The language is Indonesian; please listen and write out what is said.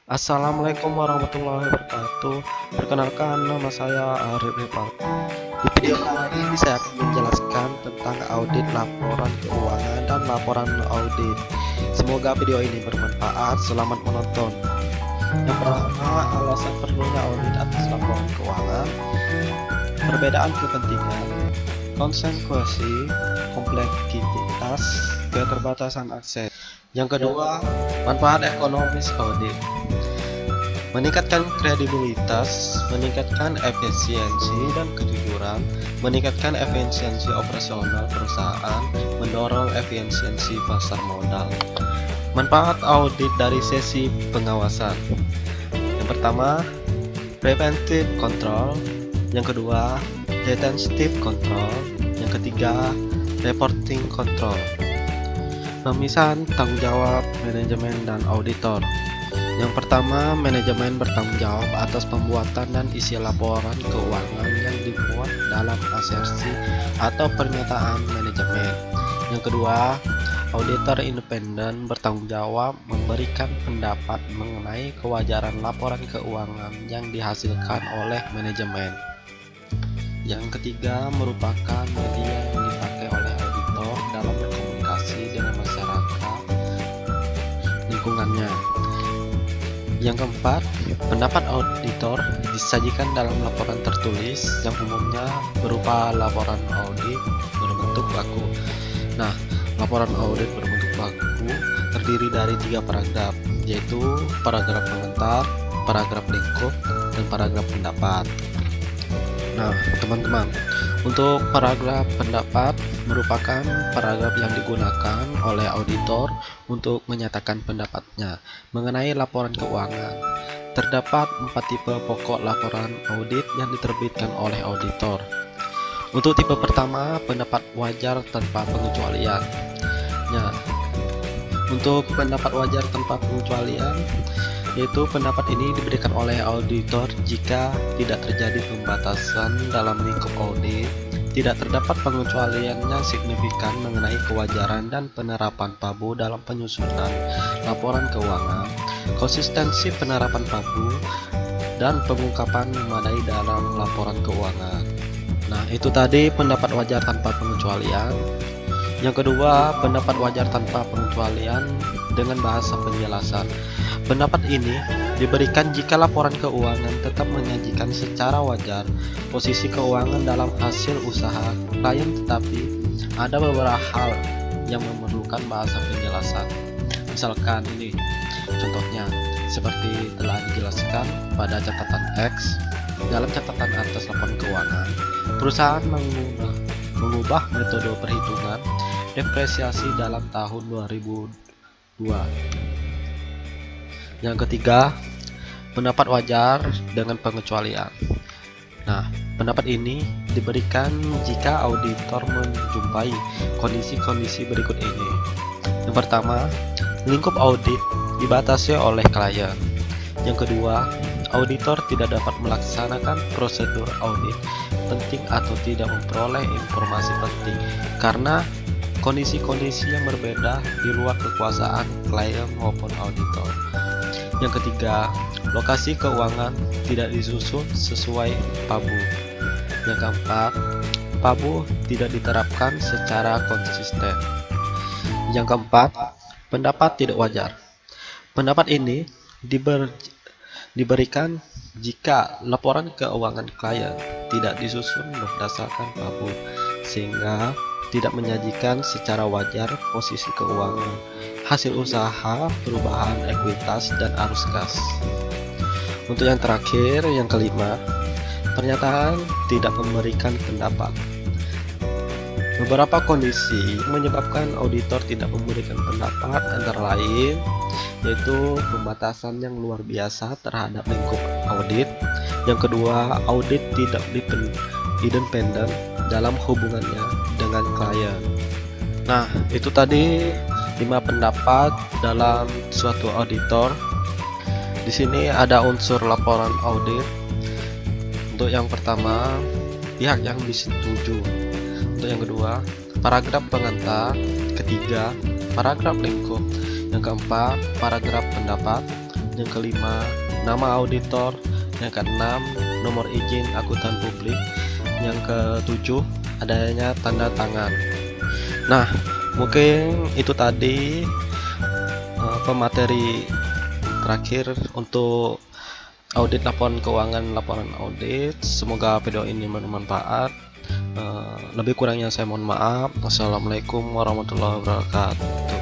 Assalamualaikum warahmatullahi wabarakatuh. Perkenalkan, nama saya Arif Rifat. Di video kali ini saya akan menjelaskan tentang audit laporan keuangan dan laporan audit. Semoga video ini bermanfaat. Selamat menonton. Yang pertama, alasan perlunya audit atas laporan keuangan. Perbedaan kepentingan, konsekuensi, kompleksitas, keterbatasan akses. Yang kedua, manfaat ekonomis audit. Meningkatkan kredibilitas, meningkatkan efisiensi dan kejujuran, meningkatkan efisiensi operasional perusahaan, mendorong efisiensi pasar modal. Manfaat audit dari sesi pengawasan. Yang pertama, preventive control. Yang kedua, detentive control. Yang ketiga, reporting control. Pemisahan tanggung jawab manajemen dan auditor. Yang pertama, manajemen bertanggung jawab atas pembuatan dan isi laporan keuangan yang dibuat dalam asersi atau pernyataan manajemen. Yang kedua, auditor independen bertanggung jawab memberikan pendapat mengenai kewajaran laporan keuangan yang dihasilkan oleh manajemen. Yang ketiga, merupakan media yang dipakai oleh auditor dalam berkomunikasi dengan masyarakat lingkungannya. Yang keempat, pendapat auditor disajikan dalam laporan tertulis yang umumnya berupa laporan audit berbentuk baku. Nah, laporan audit berbentuk baku terdiri dari 3 paragraf, yaitu paragraf pengantar, paragraf lingkup, dan paragraf pendapat. Nah, teman-teman, untuk paragraf pendapat merupakan paragraf yang digunakan oleh auditor untuk menyatakan pendapatnya mengenai laporan keuangan. Terdapat 4 tipe pokok laporan audit yang diterbitkan oleh auditor. Untuk tipe pertama, pendapat wajar tanpa pengecualian. Nah, untuk pendapat wajar tanpa pengecualian, yaitu pendapat ini diberikan oleh auditor jika tidak terjadi pembatasan dalam lingkup audit, tidak terdapat pengecualian yang signifikan mengenai kewajaran dan penerapan PABU dalam penyusunan laporan keuangan, konsistensi penerapan PABU, dan pengungkapan memadai dalam laporan keuangan. Nah, itu tadi pendapat wajar tanpa pengecualian. Yang kedua, pendapat wajar tanpa pengecualian dengan bahasa penjelasan. Pendapat ini diberikan jika laporan keuangan tetap menyajikan secara wajar posisi keuangan dalam hasil usaha klien, tetapi ada beberapa hal yang memerlukan bahasa penjelasan. Misalkan ini contohnya seperti telah dijelaskan pada catatan X. Dalam catatan atas laporan keuangan, perusahaan mengubah metode perhitungan depresiasi dalam tahun 2002. Yang ketiga, pendapat wajar dengan pengecualian. Nah, pendapat ini diberikan jika auditor menjumpai kondisi-kondisi berikut ini. Yang pertama, lingkup audit dibatasi oleh klien. Yang kedua, auditor tidak dapat melaksanakan prosedur audit penting atau tidak memperoleh informasi penting karena kondisi-kondisi yang berbeda di luar kekuasaan klien maupun auditor. Yang ketiga, lokasi keuangan tidak disusun sesuai PABU. Yang keempat, PABU tidak diterapkan secara konsisten. Yang keempat, pendapat tidak wajar. Pendapat ini diberikan jika laporan keuangan klien tidak disusun berdasarkan PABU, sehingga tidak menyajikan secara wajar posisi keuangan, hasil usaha, perubahan ekuitas, dan arus kas. Untuk yang terakhir, yang kelima, pernyataan tidak memberikan pendapat. Beberapa kondisi menyebabkan auditor tidak memberikan pendapat, antara lain yaitu pembatasan yang luar biasa terhadap lingkup audit. Yang kedua, audit tidak independen dalam hubungannya dengan klien. Nah, itu tadi 5 pendapat dalam suatu auditor. Di sini ada unsur laporan audit. Untuk yang pertama, pihak yang disetujui. Untuk yang kedua, paragraf pengantar. Ketiga, paragraf lingkup. Yang keempat, paragraf pendapat. yang kelima nama auditor, yang keenam nomor izin akuntan publik, yang ketujuh adanya tanda tangan. Nah, mungkin itu tadi pemateri terakhir untuk audit laporan keuangan, laporan audit. Semoga video ini bermanfaat. Lebih kurangnya saya mohon maaf. Wassalamualaikum warahmatullahi wabarakatuh.